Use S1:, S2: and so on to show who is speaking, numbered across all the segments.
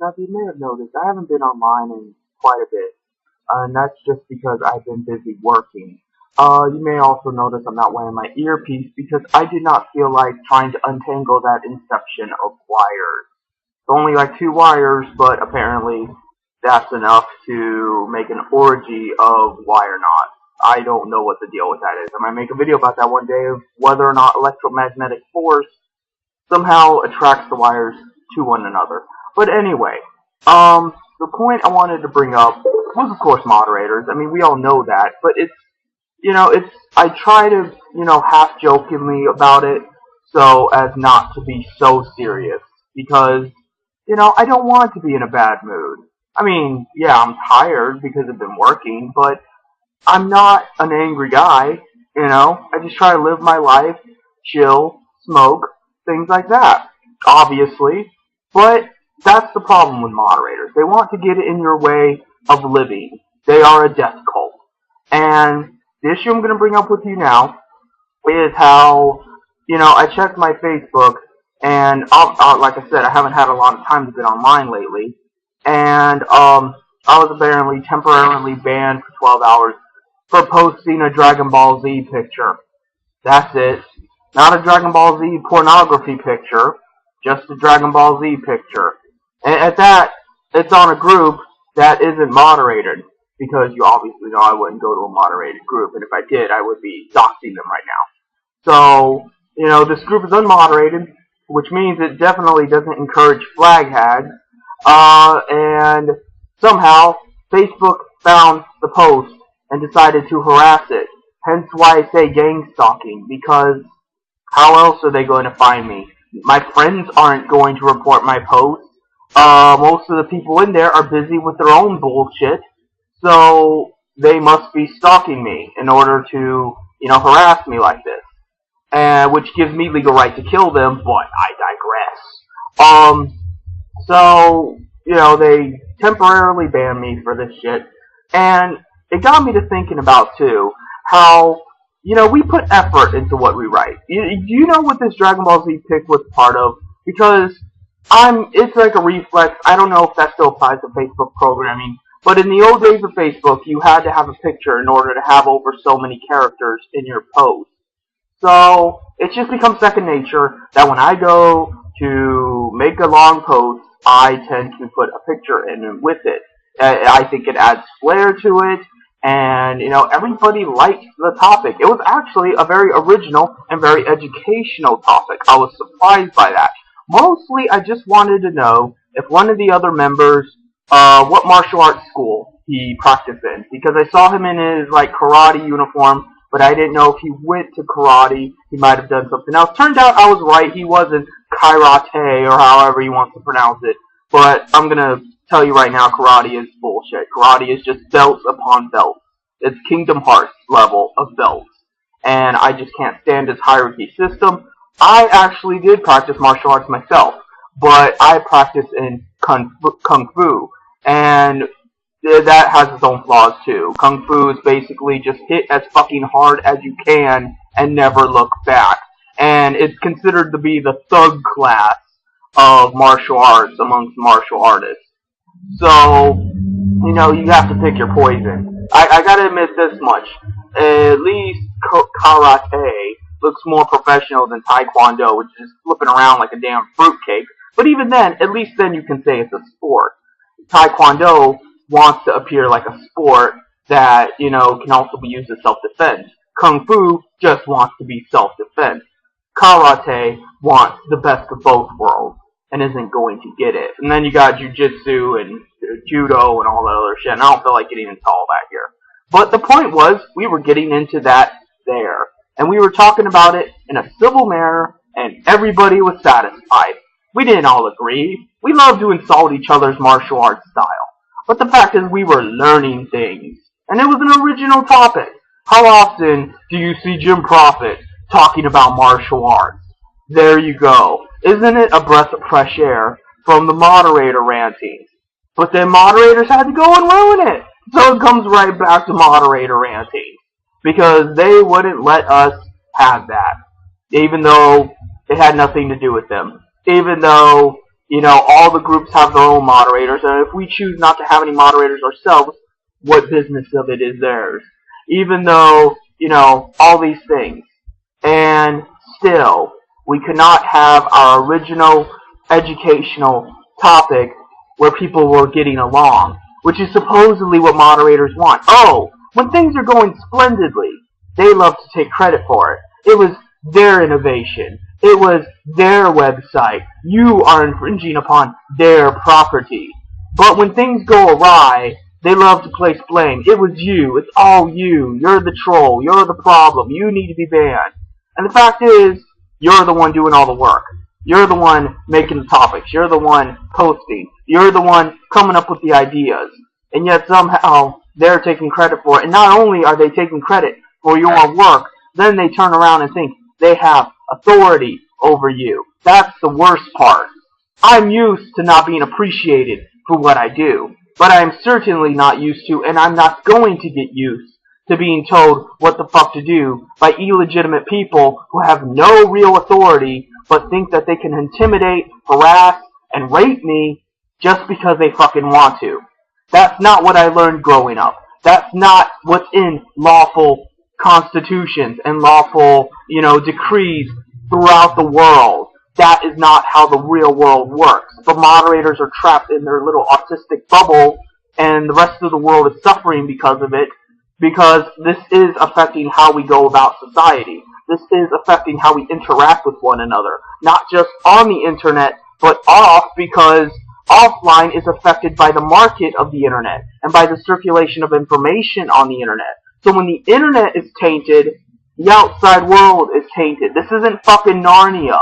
S1: Now, you may have noticed I haven't been online in quite a bit, and that's just because I've been busy working. You may also notice I'm not wearing my earpiece because I did not feel like trying to untangle that inception of wires. It's only like two wires, but apparently that's enough to make an orgy of wire knots. I don't know what the deal with that is. I might make a video about that one day of whether or not electromagnetic force somehow attracts the wires to one another. But anyway, the point I wanted to bring up was, of course, moderators. I mean, we all know that, but I try to, half jokingly about it so as not to be so serious because, I don't want to be in a bad mood. I mean, yeah, I'm tired because I've been working, but I'm not an angry guy, I just try to live my life, chill, smoke, things like that, obviously. But that's the problem with moderators. They want to get in your way of living. They are a death cult. And the issue I'm going to bring up with you now is how, I checked my Facebook, and like I said, I haven't had a lot of time to get online lately, and I was apparently temporarily banned for 12 hours for posting a Dragon Ball Z picture. That's it. Not a Dragon Ball Z pornography picture, just a Dragon Ball Z picture. And at that, it's on a group that isn't moderated, because you obviously know I wouldn't go to a moderated group, and if I did, I would be doxing them right now. So, this group is unmoderated, which means it definitely doesn't encourage flag hags, and somehow Facebook found the post and decided to harass it. Hence why I say gang stalking, because how else are they going to find me? My friends aren't going to report my posts. Most of the people in there are busy with their own bullshit, so they must be stalking me in order to, harass me like this. Which gives me legal right to kill them, but I digress. So, they temporarily banned me for this shit, and it got me to thinking about, too, how, we put effort into what we write. Do you know what this Dragon Ball Z pic was part of? Because it's like a reflex. I don't know if that still applies to Facebook programming, but in the old days of Facebook, you had to have a picture in order to have over so many characters in your post. So, it's just become second nature that when I go to make a long post, I tend to put a picture in with it. I think it adds flair to it, and, everybody liked the topic. It was actually a very original and very educational topic. I was surprised by that. Mostly, I just wanted to know if one of the other members, what martial arts school he practiced in, because I saw him in his, karate uniform, but I didn't know if he went to karate. He might have done something else. Turned out I was right. He wasn't karate, or however you want to pronounce it. But I'm going to tell you right now, karate is bullshit. Karate is just belts upon belts. It's Kingdom Hearts level of belts. And I just can't stand this hierarchy system. I actually did practice martial arts myself, but I practice in Kung Fu. And that has its own flaws too. Kung Fu is basically just hit as fucking hard as you can and never look back. And it's considered to be the thug class of martial arts amongst martial artists. So, you have to pick your poison. I gotta admit this much. At least karate looks more professional than taekwondo, which is flipping around like a damn fruitcake. But even then, at least then you can say it's a sport. Taekwondo wants to appear like a sport that, can also be used as self-defense. Kung Fu just wants to be self-defense. Karate wants the best of both worlds and isn't going to get it. And then you got Jiu-Jitsu and Judo and all that other shit, and I don't feel like getting into all that here. But the point was, we were getting into that there. And we were talking about it in a civil manner, and everybody was satisfied. We didn't all agree. We love to insult each other's martial arts style. But the fact is, we were learning things. And it was an original topic. How often do you see Jim Prophet talking about martial arts? There you go. Isn't it a breath of fresh air from the moderator ranting? But then moderators had to go and ruin it. So it comes right back to moderator ranting. Because they wouldn't let us have that. Even though it had nothing to do with them. Even though, all the groups have their own moderators, and if we choose not to have any moderators ourselves, what business of it is theirs? Even though, all these things. And still, we cannot have our original educational topic where people were getting along, which is supposedly what moderators want. Oh, when things are going splendidly, they love to take credit for it. It was their innovation. It was their website. You are infringing upon their property. But when things go awry, they love to place blame. It was you. It's all you. You're the troll. You're the problem. You need to be banned. And the fact is, you're the one doing all the work. You're the one making the topics. You're the one posting. You're the one coming up with the ideas. And yet somehow they're taking credit for it. And not only are they taking credit for your work, then they turn around and think they have authority over you. That's the worst part. I'm used to not being appreciated for what I do. But I'm certainly not used to, and I'm not going to get used to being told what the fuck to do by illegitimate people who have no real authority but think that they can intimidate, harass, and rape me just because they fucking want to. That's not what I learned growing up. That's not what's in lawful constitutions and lawful, decrees throughout the world. That is not how the real world works. The moderators are trapped in their little autistic bubble, and the rest of the world is suffering because of it, because this is affecting how we go about society. This is affecting how we interact with one another, not just on the internet, but off, because offline is affected by the market of the internet and by the circulation of information on the internet. So when the internet is tainted, the outside world is tainted. This isn't fucking Narnia.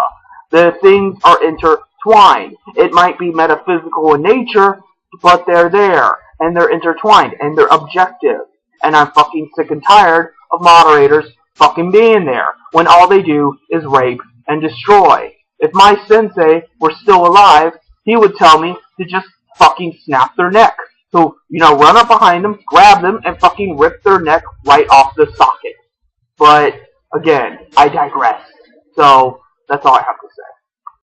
S1: The things are intertwined. It might be metaphysical in nature, but they're there, and they're intertwined, and they're objective. And I'm fucking sick and tired of moderators fucking being there, when all they do is rape and destroy. If my sensei were still alive, he would tell me to just fucking snap their neck. So, run up behind them, grab them, and fucking rip their neck right off the socket. But, again, I digress. So, that's all I have to say.